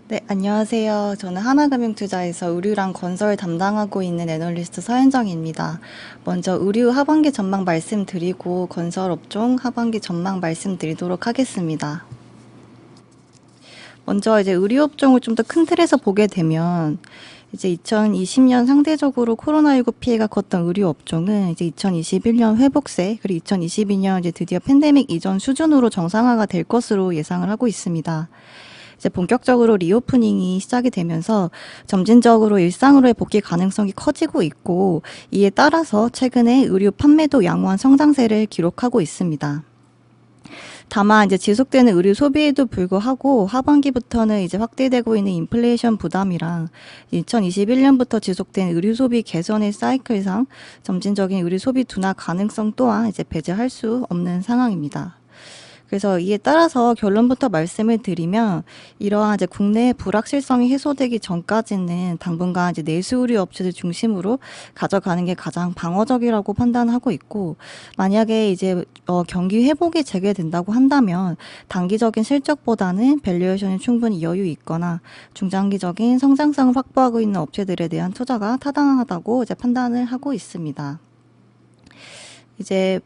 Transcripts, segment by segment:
네, 안녕하세요. 저는 하나금융투자에서 의류랑 건설 담당하고 있는 애널리스트 서현정입니다. 먼저 의류 하반기 전망 말씀드리고 건설 업종 하반기 전망 말씀드리도록 하겠습니다. 먼저 이제 의류 업종을 좀 더 큰 틀에서 보게 되면 이제 2020년 상대적으로 코로나19 피해가 컸던 의류 업종은 이제 2021년 회복세, 그리고 2022년 이제 드디어 팬데믹 이전 수준으로 정상화가 될 것으로 예상을 하고 있습니다. 이제 본격적으로 리오프닝이 시작이 되면서 점진적으로 일상으로의 복귀 가능성이 커지고 있고, 이에 따라서 최근에 의류 판매도 양호한 성장세를 기록하고 있습니다. 다만 이제 지속되는 의류 소비에도 불구하고 하반기부터는 이제 확대되고 있는 인플레이션 부담이랑 2021년부터 지속된 의류 소비 개선의 사이클상 점진적인 의류 소비 둔화 가능성 또한 이제 배제할 수 없는 상황입니다. 그래서 이에 따라서 결론부터 말씀을 드리면 이러한 이제 국내 불확실성이 해소되기 전까지는 당분간 이제 내수 의류 업체들 중심으로 가져가는 게 가장 방어적이라고 판단하고 있고, 만약에 이제 경기 회복이 재개된다고 한다면 단기적인 실적보다는 밸류에이션이 충분히 여유 있거나 중장기적인 성장성을 확보하고 있는 업체들에 대한 투자가 타당하다고 이제 판단을 하고 있습니다. 이제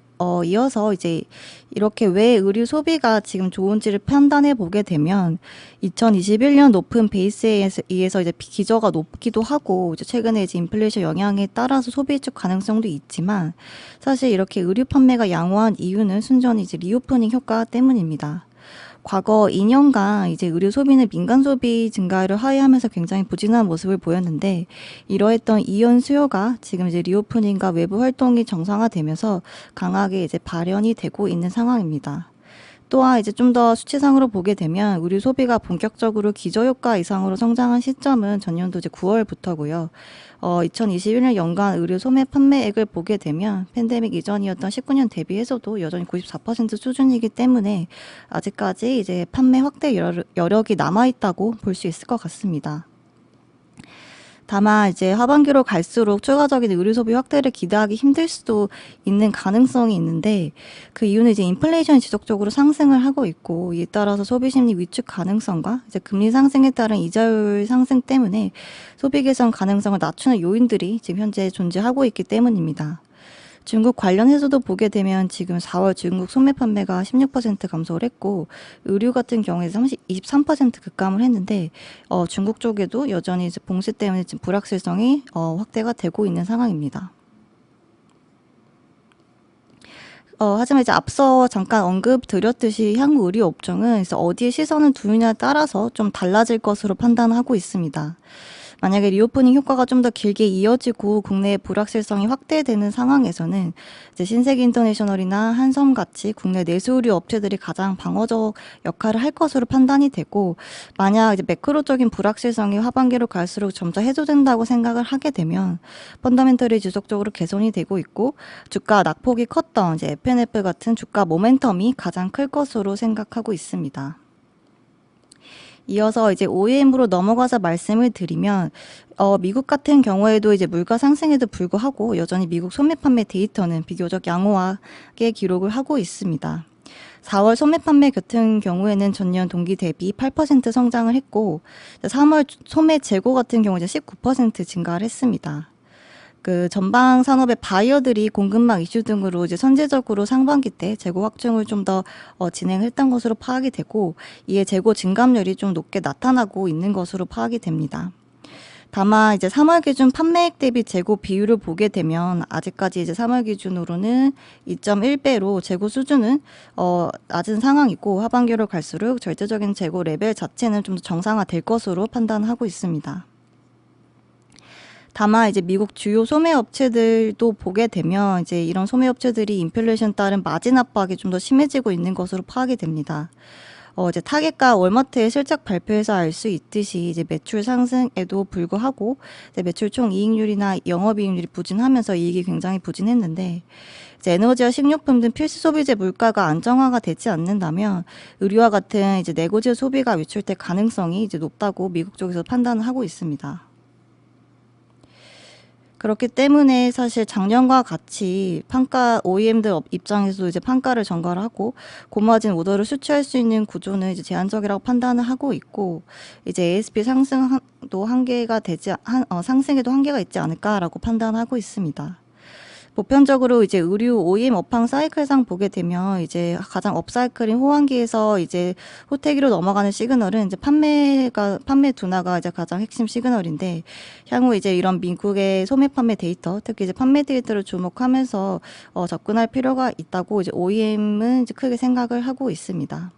이어서 이제 이렇게 왜 의류 소비가 지금 좋은지를 판단해 보게 되면 2021년 높은 베이스에 의해서 이제 기저가 높기도 하고, 이제 최근에 이제 인플레이션 영향에 따라서 소비 쪽 가능성도 있지만, 사실 이렇게 의류 판매가 양호한 이유는 순전히 이제 리오프닝 효과 때문입니다. 과거 2년간 이제 의류 소비는 민간 소비 증가를 하회하면서 굉장히 부진한 모습을 보였는데, 이러했던 이연 수요가 지금 이제 리오프닝과 외부 활동이 정상화되면서 강하게 이제 발현이 되고 있는 상황입니다. 또한 이제 좀 더 수치상으로 보게 되면 의류 소비가 본격적으로 기저효과 이상으로 성장한 시점은 전년도 이제 9월부터고요. 2021년 연간 의류 소매 판매액을 보게 되면 팬데믹 이전이었던 19년 대비해서도 여전히 94% 수준이기 때문에 아직까지 이제 판매 확대 여력이 남아있다고 볼 수 있을 것 같습니다. 다만 이제 하반기로 갈수록 추가적인 의류 소비 확대를 기대하기 힘들 수도 있는 가능성이 있는데, 그 이유는 이제 인플레이션이 지속적으로 상승을 하고 있고, 이에 따라서 소비 심리 위축 가능성과 이제 금리 상승에 따른 이자율 상승 때문에 소비 개선 가능성을 낮추는 요인들이 지금 현재 존재하고 있기 때문입니다. 중국 관련해서도 보게 되면 지금 4월 중국 소매 판매가 16% 감소를 했고, 의류 같은 경우에 23% 급감을 했는데, 중국 쪽에도 여전히 이제 봉쇄 때문에 지금 불확실성이 확대가 되고 있는 상황입니다. 하지만 이제 앞서 잠깐 언급 드렸듯이 향후 의류 업종은 그래서 어디에 시선을 두느냐에 따라서 좀 달라질 것으로 판단하고 있습니다. 만약에 리오프닝 효과가 좀 더 길게 이어지고 국내의 불확실성이 확대되는 상황에서는 이제 신세계 인터내셔널이나 한섬 같이 국내 내수 의류 업체들이 가장 방어적 역할을 할 것으로 판단이 되고, 만약 이제 매크로적인 불확실성이 하반기로 갈수록 점차 해소된다고 생각을 하게 되면 펀더멘털이 지속적으로 개선이 되고 있고, 주가 낙폭이 컸던 이제 FNF 같은 주가 모멘텀이 가장 클 것으로 생각하고 있습니다. 이어서 이제 OEM으로 넘어가서 말씀을 드리면, 미국 같은 경우에도 이제 물가 상승에도 불구하고 여전히 미국 소매 판매 데이터는 비교적 양호하게 기록을 하고 있습니다. 4월 소매 판매 같은 경우에는 전년 동기 대비 8% 성장을 했고, 3월 소매 재고 같은 경우 이제 19% 증가를 했습니다. 그 전방 산업의 바이어들이 공급망 이슈 등으로 이제 선제적으로 상반기 때 재고 확충을 좀 더 진행했던 것으로 파악이 되고, 이에 재고 증감률이 좀 높게 나타나고 있는 것으로 파악이 됩니다. 다만 이제 3월 기준 판매액 대비 재고 비율을 보게 되면 아직까지 이제 3월 기준으로는 2.1배로 재고 수준은 낮은 상황이고, 하반기로 갈수록 절대적인 재고 레벨 자체는 좀 더 정상화될 것으로 판단하고 있습니다. 다만 이제 미국 주요 소매 업체들도 보게 되면 이제 이런 소매 업체들이 인플레이션 따른 마진 압박이 좀 더 심해지고 있는 것으로 파악이 됩니다. 이제 타겟과 월마트의 실적 발표에서 알 수 있듯이 이제 매출 상승에도 불구하고 이제 매출 총 이익률이나 영업이익률이 부진하면서 이익이 굉장히 부진했는데, 이제 에너지와 식료품 등 필수 소비재 물가가 안정화가 되지 않는다면 의류와 같은 이제 내고재 소비가 위축될 가능성이 이제 높다고 미국 쪽에서 판단을 하고 있습니다. 그렇기 때문에 사실 작년과 같이 판가 OEM들 입장에서도 이제 판가를 전가를 하고 고마진 오더를 수취할 수 있는 구조는 이제 제한적이라고 판단을 하고 있고 이제 ASP 상승도 한계가 상승에도 한계가 있지 않을까라고 판단하고 있습니다. 보편적으로 이제 의류 OEM 업황 사이클상 보게 되면 이제 가장 업사이클인 호황기에서 이제 호태기로 넘어가는 시그널은 이제 판매 둔화가 이제 가장 핵심 시그널인데 향후 이제 이런 미국의 소매 판매 데이터, 특히 이제 판매 데이터를 주목하면서 접근할 필요가 있다고 이제 OEM은 이제 크게 생각을 하고 있습니다.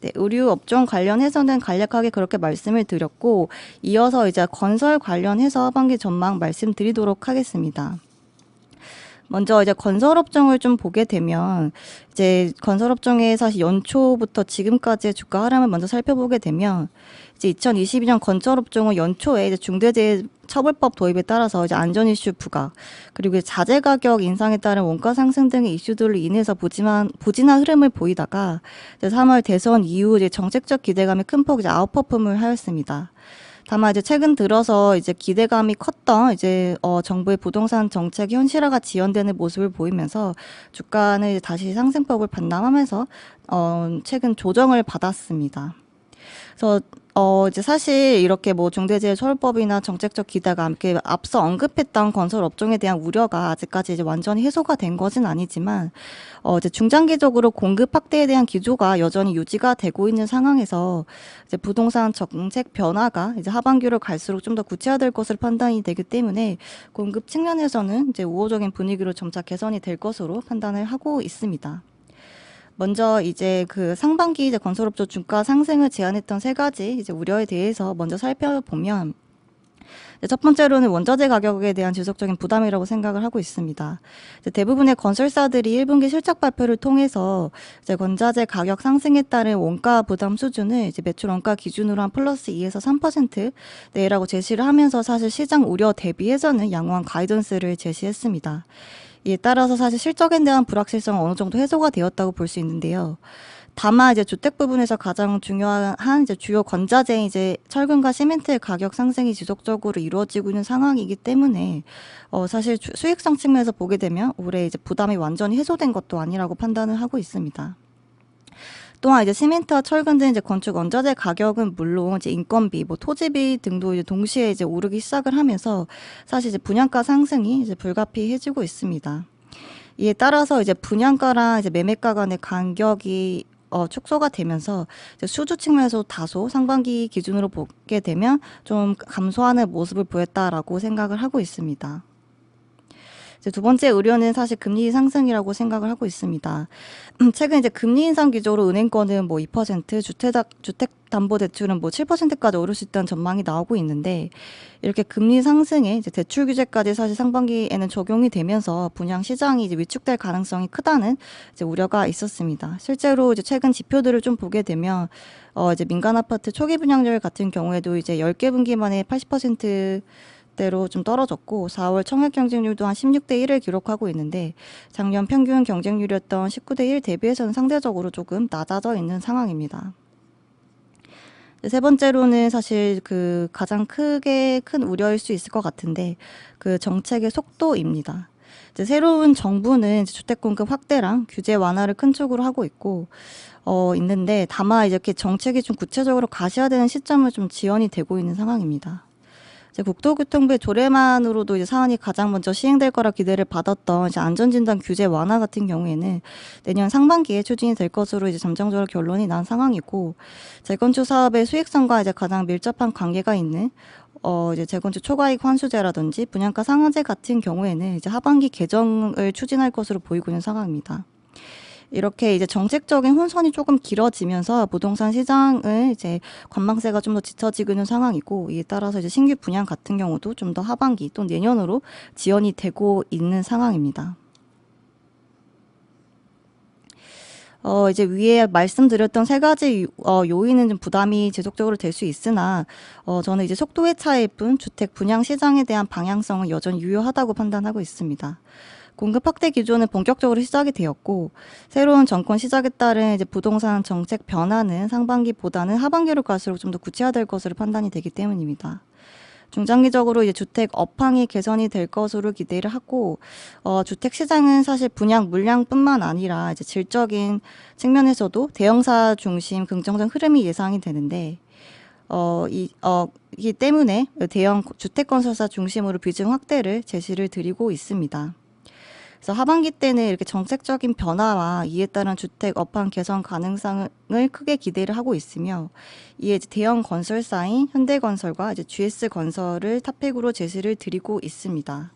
네, 의류 업종 관련해서는 간략하게 그렇게 말씀을 드렸고 이어서 이제 건설 관련해서 하반기 전망 말씀드리도록 하겠습니다. 먼저 이제 건설업종을 좀 보게 되면 이제 건설업종의 사실 연초부터 지금까지의 주가 흐름을 먼저 살펴보게 되면 이제 2022년 건설업종은 연초에 이제 중대재해처벌법 도입에 따라서 이제 안전 이슈 부각 그리고 자재 가격 인상에 따른 원가 상승 등의 이슈들로 인해서 부진한 흐름을 보이다가 이제 3월 대선 이후 이제 정책적 기대감이 큰 폭 이제 아웃퍼폼을 하였습니다. 다만 이제 최근 들어서 이제 기대감이 컸던 이제 정부의 부동산 정책 현실화가 지연되는 모습을 보이면서 주가는 이제 다시 상승폭을 반납하면서 최근 조정을 받았습니다. 그래서 이제 사실 이렇게 뭐 중대재해처벌법이나 정책적 기대감 이렇게 앞서 언급했던 건설 업종에 대한 우려가 아직까지 이제 완전히 해소가 된 것은 아니지만 이제 중장기적으로 공급 확대에 대한 기조가 여전히 유지가 되고 있는 상황에서 이제 부동산 정책 변화가 이제 하반기로 갈수록 좀 더 구체화될 것으로 판단이 되기 때문에 공급 측면에서는 이제 우호적인 분위기로 점차 개선이 될 것으로 판단을 하고 있습니다. 먼저 이제 그 상반기 이제 건설업종 주가 상승을 제한했던 세 가지 이제 우려에 대해서 먼저 살펴보면 첫 번째로는 원자재 가격에 대한 지속적인 부담이라고 생각을 하고 있습니다. 대부분의 건설사들이 1분기 실적 발표를 통해서 이제 원자재 가격 상승에 따른 원가 부담 수준을 이제 매출 원가 기준으로 한 플러스 2에서 3% 내라고 제시를 하면서 사실 시장 우려 대비해서는 양호한 가이던스를 제시했습니다. 이에 따라서 사실 실적에 대한 불확실성은 어느 정도 해소가 되었다고 볼 수 있는데요. 다만 이제 주택 부분에서 가장 중요한 이제 주요 건자재인 이제 철근과 시멘트의 가격 상승이 지속적으로 이루어지고 있는 상황이기 때문에 사실 수익성 측면에서 보게 되면 올해 이제 부담이 완전히 해소된 것도 아니라고 판단을 하고 있습니다. 또한 이제 시멘트와 철근 등 이제 건축 원자재 가격은 물론 이제 인건비, 뭐 토지비 등도 이제 동시에 이제 오르기 시작을 하면서 사실 이제 분양가 상승이 이제 불가피해지고 있습니다. 이에 따라서 이제 분양가랑 이제 매매가 간의 간격이 축소가 되면서 이제 수주 측면에서 다소 상반기 기준으로 보게 되면 좀 감소하는 모습을 보였다라고 생각을 하고 있습니다. 이제 두 번째 우려는 사실 금리 상승이라고 생각을 하고 있습니다. 최근 이제 금리 인상 기조로 은행권은 뭐 2%, 주택담보대출은 뭐 7%까지 오를 수 있다는 전망이 나오고 있는데 이렇게 금리 상승에 이제 대출 규제까지 사실 상반기에는 적용이 되면서 분양 시장이 이제 위축될 가능성이 크다는 이제 우려가 있었습니다. 실제로 이제 최근 지표들을 좀 보게 되면 이제 민간 아파트 초기 분양률 같은 경우에도 이제 10개 분기 만에 80% 대로 좀 떨어졌고 4월 청약 경쟁률도 한 16대 1을 기록하고 있는데 작년 평균 경쟁률이었던 19대 1 대비해서는 상대적으로 조금 낮아져 있는 상황입니다. 세 번째로는 사실 그 가장 큰 우려일 수 있을 것 같은데 그 정책의 속도입니다. 이제 새로운 정부는 이제 주택 공급 확대랑 규제 완화를 큰 축으로 하고 있는데 다만 이렇게 정책이 좀 구체적으로 가시화되는 시점을 좀 지연이 되고 있는 상황입니다. 국토교통부의 조례만으로도 이제 사안이 가장 먼저 시행될 거라 기대를 받았던 이제 안전진단 규제 완화 같은 경우에는 내년 상반기에 추진이 될 것으로 이제 잠정적으로 결론이 난 상황이고 재건축 사업의 수익성과 이제 가장 밀접한 관계가 있는 이제 재건축 초과이익 환수제라든지 분양가 상한제 같은 경우에는 이제 하반기 개정을 추진할 것으로 보이고 있는 상황입니다. 이렇게 이제 정책적인 혼선이 조금 길어지면서 부동산 시장은 이제 관망세가 좀 더 짙어지고 있는 상황이고 이에 따라서 이제 신규 분양 같은 경우도 좀 더 하반기 또 내년으로 지연이 되고 있는 상황입니다. 이제 위에 말씀드렸던 세 가지 요인은 좀 부담이 지속적으로 될 수 있으나 저는 이제 속도의 차이일 뿐 주택 분양 시장에 대한 방향성은 여전히 유효하다고 판단하고 있습니다. 공급 확대 기조는 본격적으로 시작이 되었고 새로운 정권 시작에 따른 이제 부동산 정책 변화는 상반기보다는 하반기로 갈수록 좀 더 구체화될 것으로 판단이 되기 때문입니다. 중장기적으로 이제 주택 업황이 개선이 될 것으로 기대를 하고, 주택 시장은 사실 분양 물량뿐만 아니라 이제 질적인 측면에서도 대형사 중심 긍정적 흐름이 예상이 되는데, 이기 때문에 대형 주택 건설사 중심으로 비중 확대를 제시를 드리고 있습니다. 그래서 하반기 때는 이렇게 정책적인 변화와 이에 따른 주택 업황 개선 가능성을 크게 기대를 하고 있으며, 이에 이제 대형 건설사인 현대건설과 이제 GS건설을 탑픽으로 제시를 드리고 있습니다.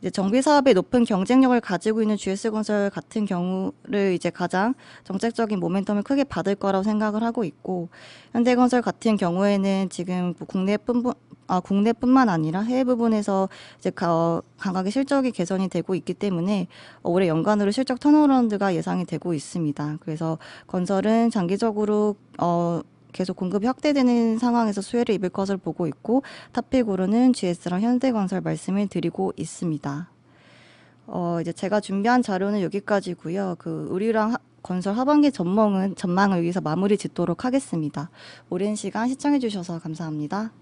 이제 정비 사업의 높은 경쟁력을 가지고 있는 GS건설 같은 경우를 이제 가장 정책적인 모멘텀을 크게 받을 거라고 생각을 하고 있고, 현대건설 같은 경우에는 지금 뭐 국내뿐만 아니라 해외 부분에서 이제 강하게 실적이 개선이 되고 있기 때문에 올해 연간으로 실적 턴어라운드가 예상이 되고 있습니다. 그래서 건설은 장기적으로 계속 공급이 확대되는 상황에서 수혜를 입을 것을 보고 있고, 탑픽으로는 GS랑 현대건설 말씀을 드리고 있습니다. 이제 제가 준비한 자료는 여기까지고요. 의류랑 건설 하반기 전망을 여기서 마무리 짓도록 하겠습니다. 오랜 시간 시청해 주셔서 감사합니다.